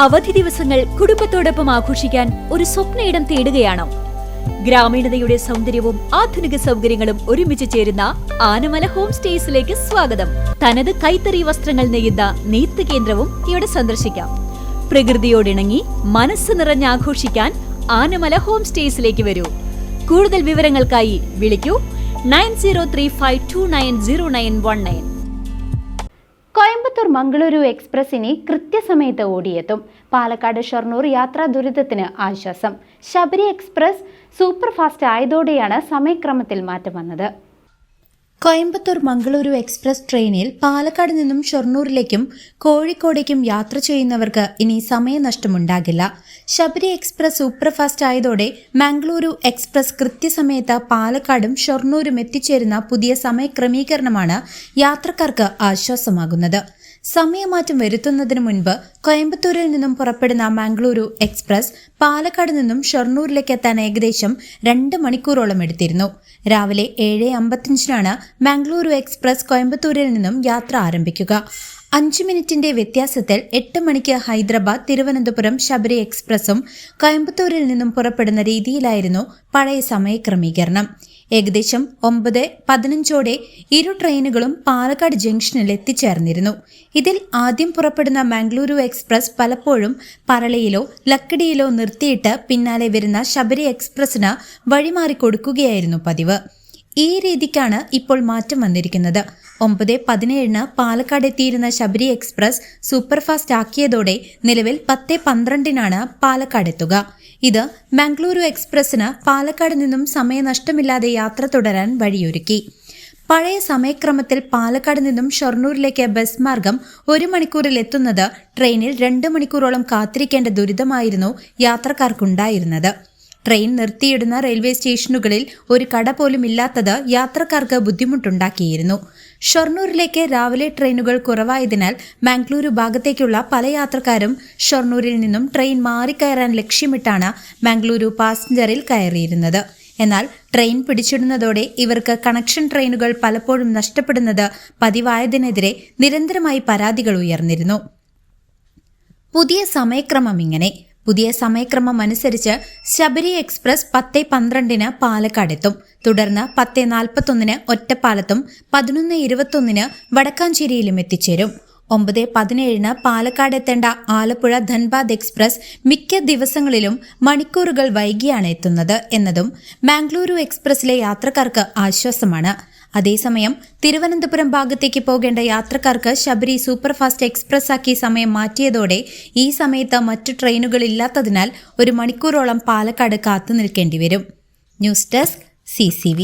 അവധി ദിവസങ്ങൾ കുടുംബത്തോടൊപ്പം ആഘോഷിക്കാൻ ഒരു സ്വപ്നയിടം തേടുകയാണോ? ഗ്രാമീണതയുടെ സൗന്ദര്യവും ആധുനിക സൗകര്യങ്ങളും ഒരുമിച്ച് ചേരുന്ന ആനമല ഹോം സ്റ്റേസിലേക്ക് സ്വാഗതം. തനത് കൈത്തറി വസ്ത്രങ്ങൾ നെയ്യുന്ന നെയ്ത്ത് കേന്ദ്രവും ഇവിടെ സന്ദർശിക്കാം. പ്രകൃതിയോടിണങ്ങി മനസ്സ് നിറഞ്ഞ് ആഘോഷിക്കാൻ ആനമല ഹോം സ്റ്റേസിലേക്ക് വരൂ. കൂടുതൽ വിവരങ്ങൾക്കായി വിളിക്കൂ 9035290919. കോയമ്പത്തൂർ മംഗളൂരു എക്സ്പ്രസ് ഇനി കൃത്യസമയത്ത് ഓടിയെത്തും. പാലക്കാട് ഷൊർണൂർ യാത്രാ ദുരിതത്തിന് ആശ്വാസം. ശബരി എക്സ്പ്രസ് സൂപ്പർ ഫാസ്റ്റ് ആയതോടെയാണ് സമയക്രമത്തിൽ മാറ്റം വന്നത്. കോയമ്പത്തൂർ മംഗളൂരു എക്സ്പ്രസ് ട്രെയിനിൽ പാലക്കാട് നിന്നും ഷൊർണൂരിലേക്കും കോഴിക്കോടേക്കും യാത്ര ചെയ്യുന്നവർക്ക് ഇനി സമയനഷ്ടമുണ്ടാകില്ല. ശബരി എക്സ്പ്രസ് സൂപ്പർഫാസ്റ്റ് ആയതോടെ മംഗളൂരു എക്സ്പ്രസ് കൃത്യസമയത്ത് പാലക്കാടും ഷൊർണൂരും എത്തിച്ചേരുന്ന പുതിയ സമയക്രമീകരണമാണ് യാത്രക്കാർക്ക് ആശ്വാസമാകുന്നത്. സമയമാറ്റം വരുത്തുന്നതിന് മുൻപ് കോയമ്പത്തൂരിൽ നിന്നും പുറപ്പെടുന്ന മംഗളൂരു എക്സ്പ്രസ് പാലക്കാട് നിന്നും ഷൊർണൂരിലേക്ക് എത്താൻ ഏകദേശം 2 മണിക്കൂറോളം എടുത്തിരുന്നു. രാവിലെ 7:55 മംഗളൂരു എക്സ്പ്രസ് കോയമ്പത്തൂരിൽ നിന്നും യാത്ര ആരംഭിക്കുക. 5 മിനിറ്റിന്റെ വ്യത്യാസത്തിൽ 8 മണിക്ക് ഹൈദരാബാദ് തിരുവനന്തപുരം ശബരി എക്സ്പ്രസും കോയമ്പത്തൂരിൽ നിന്നും പുറപ്പെടുന്ന രീതിയിലായിരുന്നു പഴയ സമയക്രമീകരണം. ഏകദേശം 9:15 ഇരു ട്രെയിനുകളും പാലക്കാട് ജംഗ്ഷനിൽ എത്തിച്ചേർന്നിരുന്നു. ഇതിൽ ആദ്യം പുറപ്പെടുന്ന മംഗളൂരു എക്സ്പ്രസ് പലപ്പോഴും പറളയിലോ ലക്കിടിയിലോ നിർത്തിയിട്ട് പിന്നാലെ വരുന്ന ശബരി എക്സ്പ്രസിന് വഴിമാറി കൊടുക്കുകയായിരുന്നു പതിവ്. ഈ രീതിക്കാണ് ഇപ്പോൾ മാറ്റം വന്നിരിക്കുന്നത്. 9:17 പാലക്കാട് എത്തിയിരുന്ന ശബരി എക്സ്പ്രസ് സൂപ്പർഫാസ്റ്റ് ആക്കിയതോടെ നിലവിൽ 10:12 പാലക്കാട് എത്തുക. ഇത് മംഗളൂരു എക്സ്പ്രസിന് പാലക്കാട് നിന്നും സമയനഷ്ടമില്ലാതെ യാത്ര തുടരാൻ വഴിയൊരുക്കി. പഴയ സമയക്രമത്തിൽ പാലക്കാട് നിന്നും ഷൊർണൂരിലേക്ക് ബസ് മാർഗം 1 മണിക്കൂറിൽ എത്തുന്നത് ട്രെയിനിൽ 2 മണിക്കൂറോളം കാത്തിരിക്കേണ്ട ദുരിതമായിരുന്നു യാത്രക്കാർക്കുണ്ടായിരുന്നത്. ട്രെയിൻ നിർത്തിയിടുന്ന റെയിൽവേ സ്റ്റേഷനുകളിൽ ഒരു കട പോലും ഇല്ലാത്തത് യാത്രക്കാർക്ക് ബുദ്ധിമുട്ടുണ്ടാക്കിയിരുന്നു. ഷൊർണൂരിലേക്ക് രാവിലെ ട്രെയിനുകൾ കുറവായതിനാൽ മംഗളൂരു ഭാഗത്തേക്കുള്ള പല യാത്രക്കാരും ഷൊർണൂരിൽ നിന്നും ട്രെയിൻ മാറിക്കയറാൻ ലക്ഷ്യമിട്ടാണ് മംഗളൂരു പാസഞ്ചറിൽ കയറിയിരുന്നത്. എന്നാൽ ട്രെയിൻ പിടിച്ചിടുന്നതോടെ ഇവർക്ക് കണക്ഷൻ ട്രെയിനുകൾ പലപ്പോഴും നഷ്ടപ്പെടുന്നത് പതിവായതിനെതിരെ നിരന്തരമായി പരാതികൾ ഉയർന്നിരുന്നു. പുതിയ സമയക്രമം ഇങ്ങനെ. പുതിയ സമയക്രമം അനുസരിച്ച് ശബരി എക്സ്പ്രസ് 10:12 പാലക്കാടെത്തും. തുടർന്ന് 10:41 ഒറ്റപ്പാലത്തും 11:21 വടക്കാഞ്ചേരിയിലും എത്തിച്ചേരും. 9:17 പാലക്കാട് എത്തേണ്ട ആലപ്പുഴ ധൻബാദ് എക്സ്പ്രസ് മിക്ക ദിവസങ്ങളിലും മണിക്കൂറുകൾ വൈകിയാണ് എത്തുന്നത് എന്നതും മംഗളൂരു എക്സ്പ്രസിലെ യാത്രക്കാർക്ക് ആശ്വാസമാണ്. അതേസമയം തിരുവനന്തപുരം ഭാഗത്തേക്ക് പോകേണ്ട യാത്രക്കാർക്ക് ശബരി സൂപ്പർഫാസ്റ്റ് എക്സ്പ്രസ് ആക്കി സമയം മാറ്റിയതോടെ ഈ സമയത്ത് മറ്റു ട്രെയിനുകൾ ഇല്ലാത്തതിനാൽ 1 മണിക്കൂറോളം പാലക്കാട് കാത്തു നിൽക്കേണ്ടി വരും. News desk CCV.